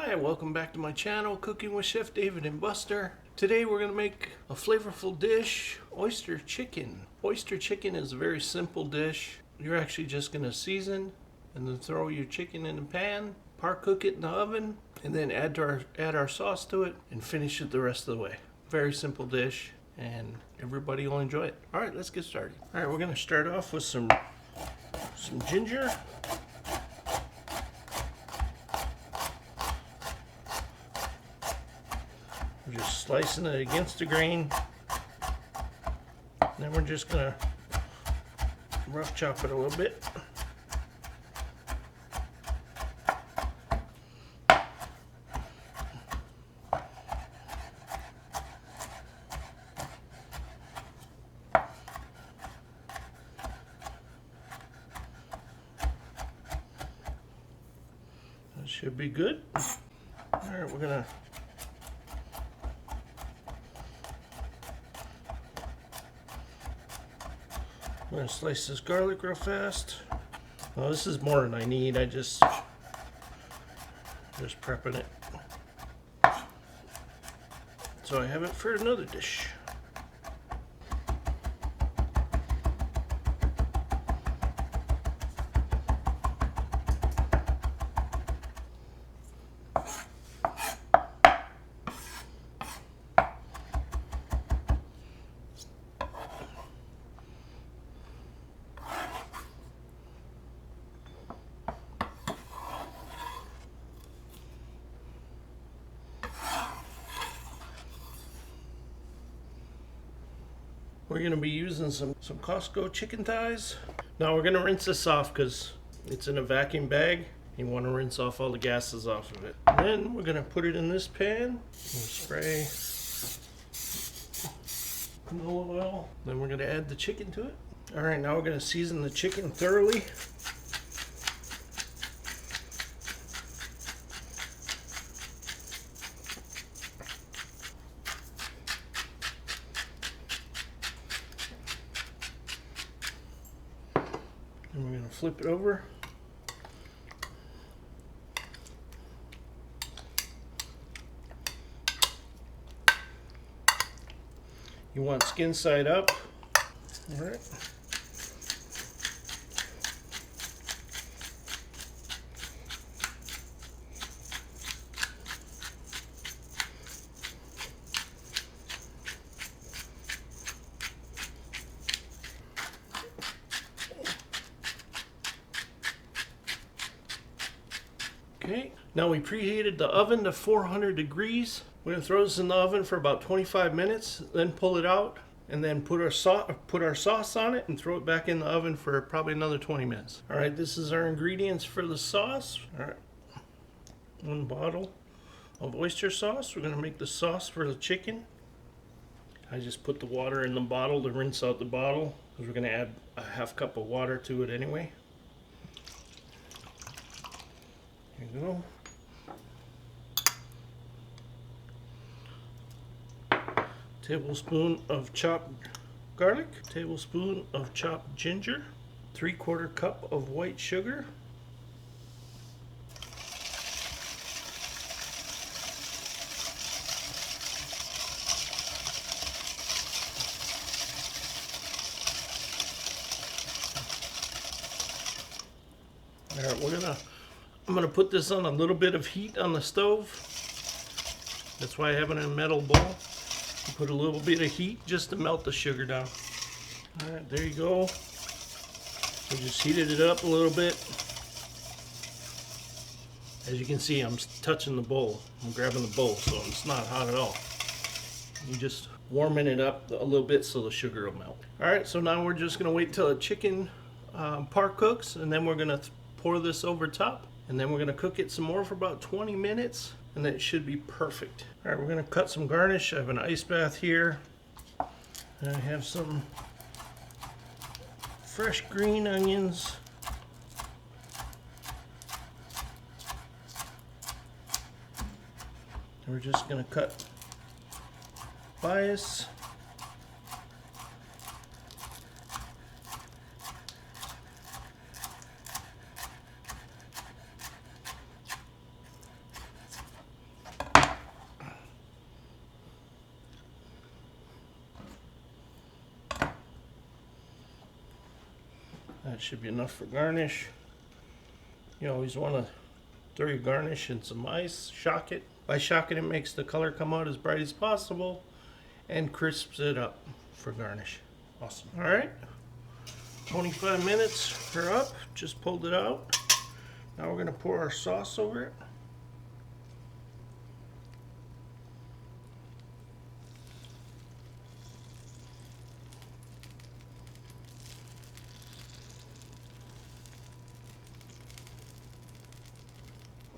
Hi, welcome back to my channel, Cooking with Chef David and Buster. Today we're going to make a flavorful dish, oyster chicken. Oyster chicken is a very simple dish. You're actually just going to season and then throw your chicken in the pan, par cook it in the oven, and then add our sauce to it and finish it the rest of the way. Very simple dish and everybody will enjoy it. Alright, let's get started. Alright, we're going to start off with some ginger. We're just slicing it against the grain. Then we're just gonna rough chop it a little bit. That should be good. All right, we're gonna I'm going to slice this garlic real fast. Well, this is more than I need. I just prepping it. So I have it for another dish. We're going to be using some Costco chicken thighs. Now we're going to rinse this off because it's in a vacuum bag. You want to rinse off all the gases off of it. And then we're going to put it in this pan. We'll spray canola oil. Then we're going to add the chicken to it. Alright, now we're going to season the chicken thoroughly. And we're going to flip it over. You want skin side up. All right. Okay, now we preheated the oven to 400 degrees. We're going to throw this in the oven for about 25 minutes, then pull it out, and then put our sauce on it and throw it back in the oven for probably another 20 minutes. All right, this is our ingredients for the sauce. All right, 1 bottle of oyster sauce. We're going to make the sauce for the chicken. I just put the water in the bottle to rinse out the bottle because we're going to add a ½ cup of water to it anyway. There you go. Tablespoon of chopped garlic, tablespoon of chopped ginger, 3/4 cup of white sugar, Alright, I'm gonna put this on a little bit of heat on the stove. That's why I have it in a metal bowl. Put a little bit of heat just to melt the sugar down. Alright, there you go. We just heated it up a little bit. As you can see, I'm touching the bowl. I'm grabbing the bowl, so it's not hot at all. I'm just warming it up a little bit so the sugar will melt. Alright, so now we're just going to wait till the chicken par cooks, and then we're going to pour this over top, and then we're going to cook it some more for about 20 minutes. And then it should be perfect. All right, we're going to cut some garnish. I have an ice bath here. And I have some fresh green onions. And we're just going to cut bias. That should be enough for garnish. You always want to throw your garnish in some ice, shock it. By shocking it makes the color come out as bright as possible and crisps it up for garnish. Awesome. All right, 25 minutes are up, just pulled it out. Now we're gonna pour our sauce over it.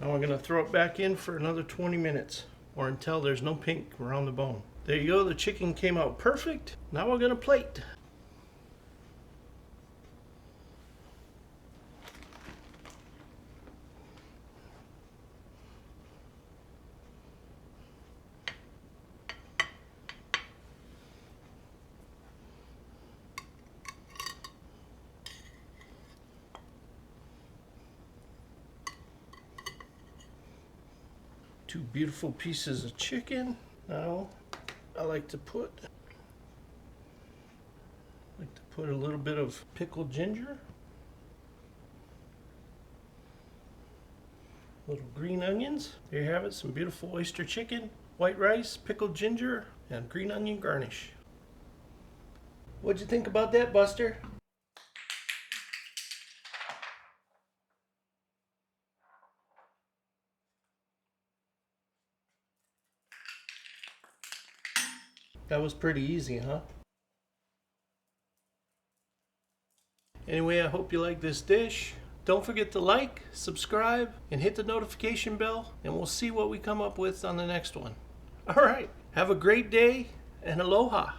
Now we're going to throw it back in for another 20 minutes or until there's no pink around the bone. There you go, the chicken came out perfect. Now we're going to plate. Two beautiful pieces of chicken. Now I like to put a little bit of pickled ginger, little green onions. There you have it, some beautiful oyster chicken, white rice, pickled ginger, and green onion garnish. What'd you think about that, Buster? That was pretty easy, huh? Anyway, I hope you like this dish. Don't forget to like, subscribe, and hit the notification bell, and we'll see what we come up with on the next one. All right, have a great day, and aloha.